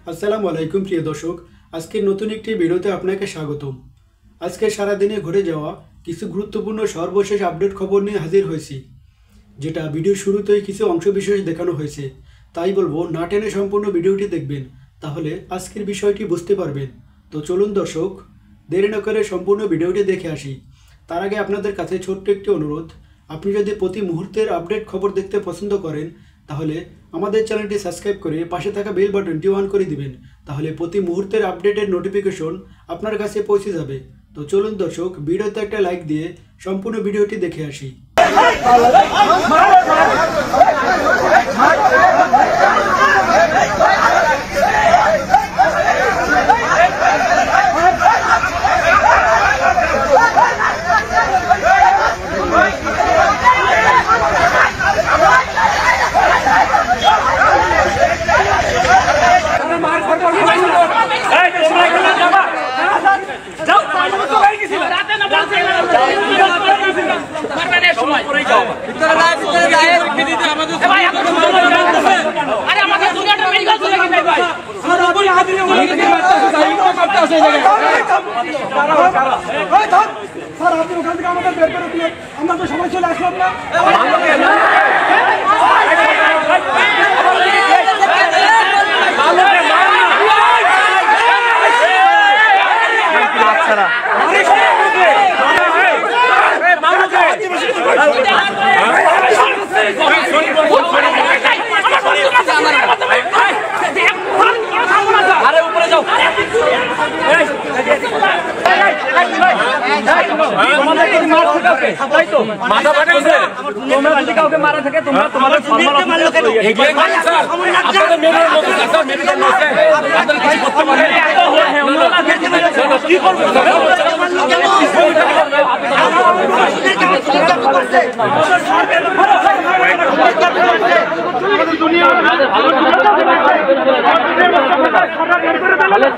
আসসালামু আলাইকুম প্রিয় দর্শক, আজকে নতুন একটি ভিডিওতে আপনাকে স্বাগতম। আজকে সারা দিনে ঘটে যাওয়া কিছু গুরুত্বপূর্ণ সর্বশেষ আপডেট খবর নিয়ে হাজির হয়েছি, যেটা ভিডিওর শুরুতেই কিছু অংশবিশেষ দেখানো হয়েছে। তাই বলবো না টেনে সম্পূর্ণ ভিডিওটি দেখবেন, তাহলে আজকের বিষয়টি বুঝতে পারবেন। তো চলুন দর্শক, দেরি না করে সম্পূর্ণ ভিডিওটি দেখে আসি। তার আগে আপনাদের কাছে ছোট্ট একটি অনুরোধ, আপনি যদি প্রতি মুহূর্তের আপডেট খবর দেখতে পছন্দ করেন তাহলে আমাদের চ্যানেলটি সাবস্ক্রাইব করে পাশে থাকা বেল বাটনটি অন করে দিবেন, তাহলে প্রতি মুহূর্তের আপডেটের নোটিফিকেশন আপনার কাছে পৌঁছে যাবে। তো চলুন দর্শক, ভিডিওতে একটা লাইক দিয়ে সম্পূর্ণ ভিডিওটি দেখে আসি। আমরা তো সবাই চলে আসলাম না। মারা থাকে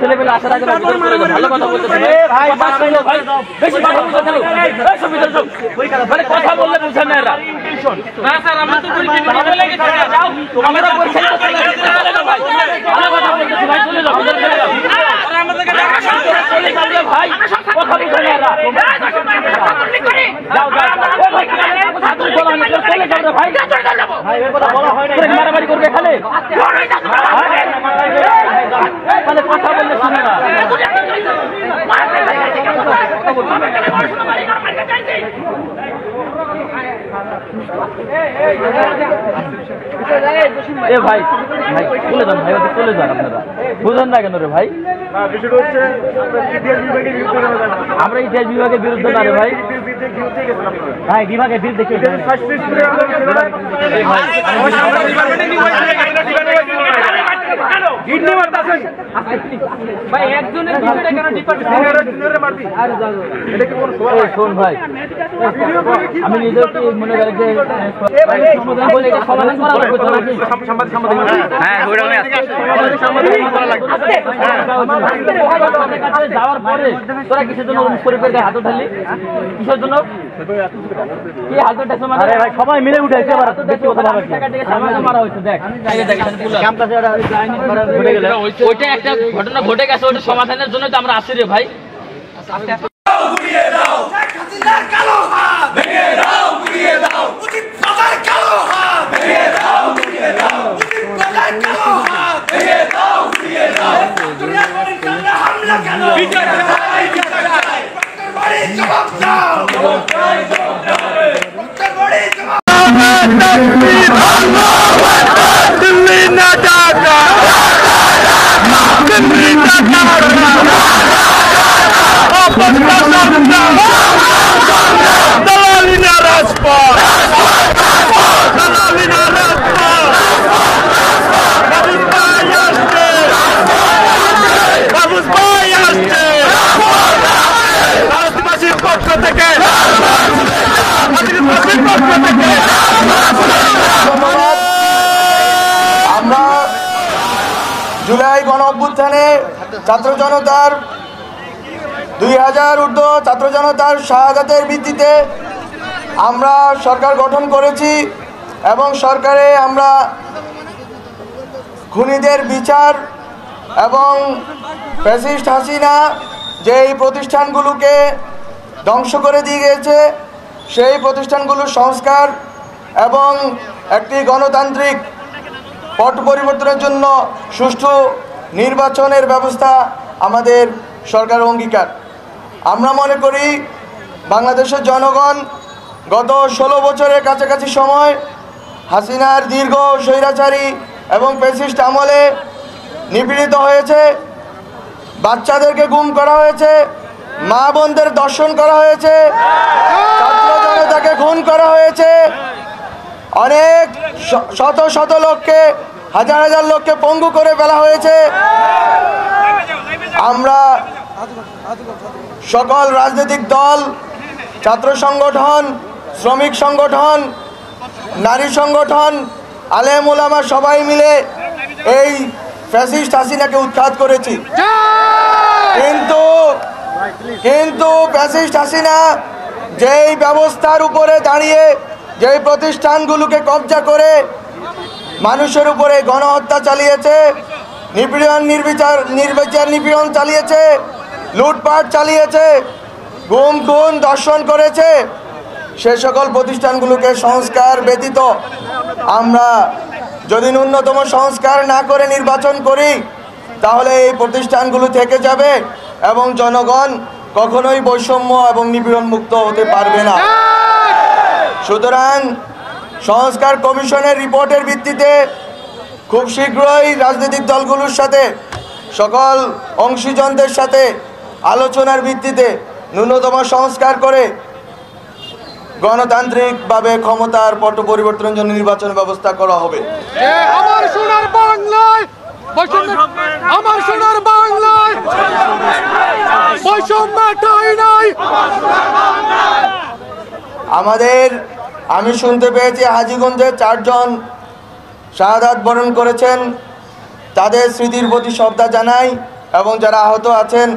ছেলেবেলা আসার আগে ভালো কথা বলতে কথা বললে বুঝে না এরা। না স্যার, আমরা তো ভাই কথা বুঝে না এরা। মারামারি করবে এখানে, কথা বললে শুনে না। এ ভাই ভাই চলে যান, ভাই চলে যান, আপনারা বুঝেন না কেন রে ভাই? আমরা ইতিহাস বিভাগের বিরুদ্ধে না রে ভাই, ভাই বিভাগের বিরুদ্ধে ভাই একজনের শোন ভাই, আমি নিজের মনে করি যে যাওয়ার পরে তোরা কিসের জন্য শরীফের গায়ে হাত ঢালি? কিসের জন্য? কি হাত উঠেছে? সবাই মিলে উঠেছে, মারা হয়েছে। দেখ ওইটা একটা ঘটনা ঘটে গেছে, ওইটা সমাধানের জন্য তো আমরা আসি রে ভাই। জুলাই গণ অভ্যুত্থানে ছাত্র জনতার 2000 ঊর্ধ্ব ছাত্র জনতার শাহাদাতের ভিত্তিতে আমরা সরকার গঠন করেছি এবং সরকারে আমরা খুনিদের বিচার এবং ফ্যাসিস্ট হাসিনা যেই প্রতিষ্ঠানগুলোকে ধ্বংস করে দিয়ে গেছে সেই প্রতিষ্ঠানগুলোর সংস্কার এবং একটি গণতান্ত্রিক পট পরিবর্তনের জন্য সুষ্ঠু নির্বাচনের ব্যবস্থা আমাদের সরকার অঙ্গীকার। আমরা মনে করি বাংলাদেশের জনগণ গত 16 বছরের কাছাকাছি সময় হাসিনার দীর্ঘ স্বৈরাচারী এবং ফ্যাসিস্ট আমলে নিপীড়িত হয়েছে, বাচ্চাদেরকে গুম করা হয়েছে, মা বোনদের ধর্ষণ করা হয়েছে, ছাত্র জনতাকে খুন করা হয়েছে, অনেক শত শত লোককে হাজার হাজার লোককে পঙ্গু করে ফেলা হয়েছে। আমরা সকল রাজনৈতিক দল, ছাত্র সংগঠন, শ্রমিক সংগঠন, নারী সংগঠন, আলেম ওলামা সবাই মিলে এই ফ্যাসিস্ট হাসিনাকে উৎখাত করেছি। কিন্তু ফ্যাসিস্ট হাসিনা যেই ব্যবস্থার উপরে দাঁড়িয়ে যেই প্রতিষ্ঠানগুলোকে কবজা করে মানুষের উপরে গণহত্যা চালিয়েছে, নির্বিচার চালিয়েছে, লুটপাট চালিয়েছে, গুম খুন ধর্ষণ করেছে, সে সকল প্রতিষ্ঠানগুলোকে সংস্কার ব্যতীত আমরা যদি ন্যূনতম সংস্কার না করে নির্বাচন করি তাহলে এই প্রতিষ্ঠানগুলো থেকে যাবে এবং জনগণ কখনোই বৈষম্য এবং নিপীড়ন মুক্ত হতে পারবে না। সুতরাং সংস্কার কমিশনের রিপোর্টের ভিত্তিতে খুব শীঘ্রই রাজনৈতিক দলগুলোর সাথে সকল অংশীজনদের সাথে আলোচনার ভিত্তিতে ন্যূনতম সংস্কার করে গণতান্ত্রিকভাবে ক্ষমতার পট পরিবর্তনের জন্য নির্বাচন ব্যবস্থা করা হবে। আমার সোনার বাংলায়, আমার সোনার বাংলায় বৈষম্যটাই নাই। আমি শুনতে পেয়েছি হাজীগঞ্জে 4 জন শাহাদাত বরণ করেছেন, তাদের স্মৃতির প্রতি শ্রদ্ধা জানাই এবং যারা আহত আছেন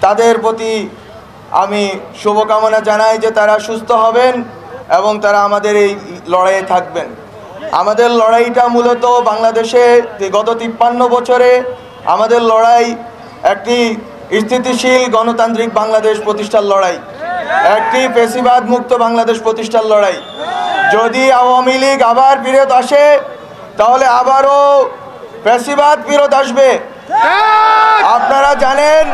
তাদের প্রতি আমি শুভকামনা জানাই যে তারা সুস্থ হবেন এবং তারা আমাদের এই লড়াইয়ে থাকবেন। আমাদের লড়াইটা মূলত বাংলাদেশে গত 53 বছরে আমাদের লড়াই একটি স্থিতিশীল গণতান্ত্রিক বাংলাদেশ প্রতিষ্ঠার লড়াই, একটি ফ্যাসিবাদ মুক্ত বাংলাদেশ প্রতিষ্ঠার লড়াই। যদি আওয়ামী লীগ আবার ফিরত আসে তাহলে আবারও ফ্যাসিবাদ ফিরত আসবে। আপনারা জানেন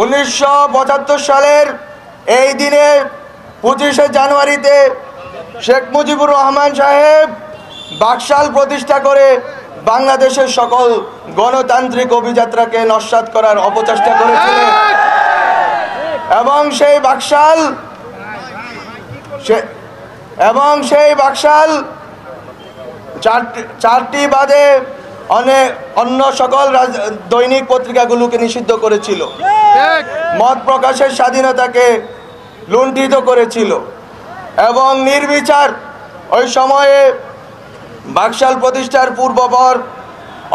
1975 সালের এই দিনে 25শে জানুয়ারিতে শেখ মুজিবুর রহমান সাহেব বাকশাল প্রতিষ্ঠা করে বাংলাদেশের সকল গণতান্ত্রিক অভিযাত্রাকে নস্যাৎ করার অপচেষ্টা করেছিলেন এবং সেই বাকশাল চারটি বাদে অন্য সকল দৈনিক পত্রিকাগুলোকে নিষিদ্ধ করেছিল, মত প্রকাশের স্বাধীনতাকে লুণ্ঠিত করেছিল এবং নির্বিচার ওই সময়ে বাকশাল প্রতিষ্ঠার পূর্বপর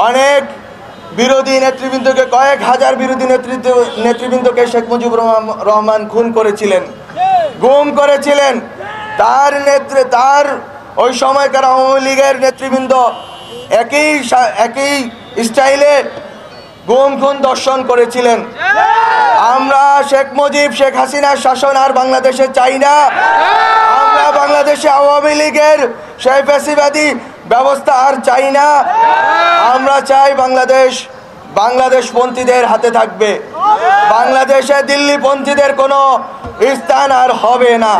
অনেক বিরোধী নেতৃবৃন্দকে, কয়েক হাজার বিরোধী নেতৃবৃন্দকে শেখ মুজিবুর রহমান খুন করেছিলেন, গুম করেছিলেন। তার ওই সময়কার আওয়ামী লীগের নেতৃবৃন্দ একই স্টাইলে গুম খুন ধর্ষণ করেছিলেন। আমরা শেখ মুজিব, শেখ হাসিনার শাসন আর বাংলাদেশে চাই না। আমরা বাংলাদেশে আওয়ামী লীগের সেই ফ্যাসিবাদী ব্যবস্থা আর চাই না। আমরা চাই বাংলাদেশ পন্থীদের হাতে থাকবে, বাংলাদেশে দিল্লি পন্থীদের কোনো স্থান আর হবে না।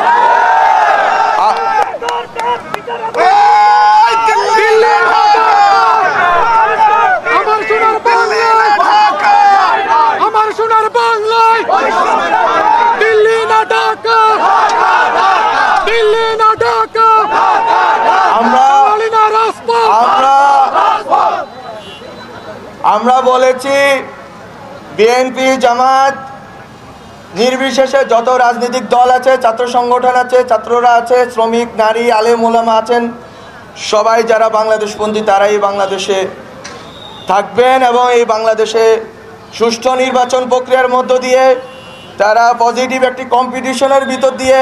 আমার সোনার বাংলায় দিল্লি না ঢাকা, দিল্লি না ঢাকা। আমরা বলেছি বিএনপি, জামাত নির্বিশেষে যত রাজনৈতিক দল আছে, ছাত্র সংগঠন আছে, ছাত্ররা আছে, শ্রমিক, নারী, আলেম ওলামা আছেন, সবাই যারা বাংলাদেশপন্থী তারাই বাংলাদেশে থাকবেন এবং এই বাংলাদেশে সুষ্ঠু নির্বাচন প্রক্রিয়ার মধ্য দিয়ে তারা পজিটিভ একটি কম্পিটিশনের ভিতর দিয়ে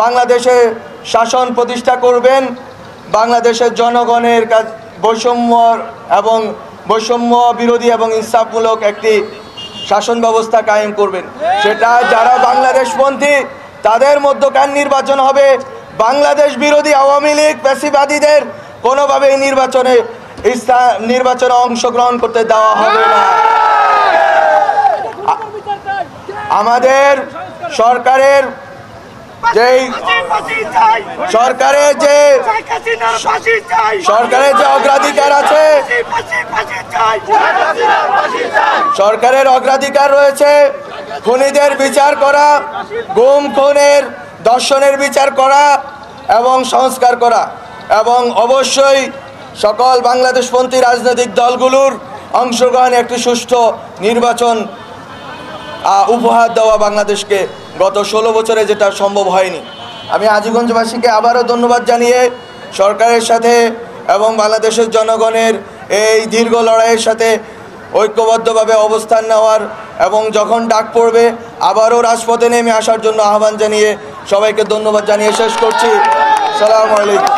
বাংলাদেশে শাসন প্রতিষ্ঠা করবেন, বাংলাদেশের জনগণের বৈষম্য বিরোধী এবং ইনসাফমূলক একটি শাসন ব্যবস্থা কায়েম করবেন। সেটা যারা বাংলাদেশপন্থী তাদের মধ্যকার নির্বাচন হবে। বাংলাদেশ বিরোধী আওয়ামী লীগ ফ্যাসিবাদীদের কোনোভাবেই নির্বাচনে অংশগ্রহণ করতে দেওয়া হবে না। আমাদের সরকারের যে অগ্রাধিকার আছে, সরকারের অগ্রাধিকার রয়েছে খুনিদের বিচার করা, গুম খুনের দর্শনের বিচার করা এবং সংস্কার করা, এবং অবশ্যই সকল বাংলাদেশপন্থী রাজনৈতিক দলগুলোর অংশগ্রহণে একটি সুষ্ঠু নির্বাচন উপহার দেওয়া বাংলাদেশকে। গত 16 বছরে যেটা সম্ভব হয়নি। আমি আজিগঞ্জবাসীকে আবারও ধন্যবাদ জানিয়ে সরকারের সাথে এবং বাংলাদেশের জনগণের এই দীর্ঘ লড়াইয়ের সাথে ঐক্যবদ্ধভাবে অবস্থান নেওয়ার এবং যখন ডাক পড়বে আবারও রাজপথে নেমে আসার জন্য আহ্বান জানিয়ে সবাইকে ধন্যবাদ জানিয়ে শেষ করছি। আসসালামু আলাইকুম।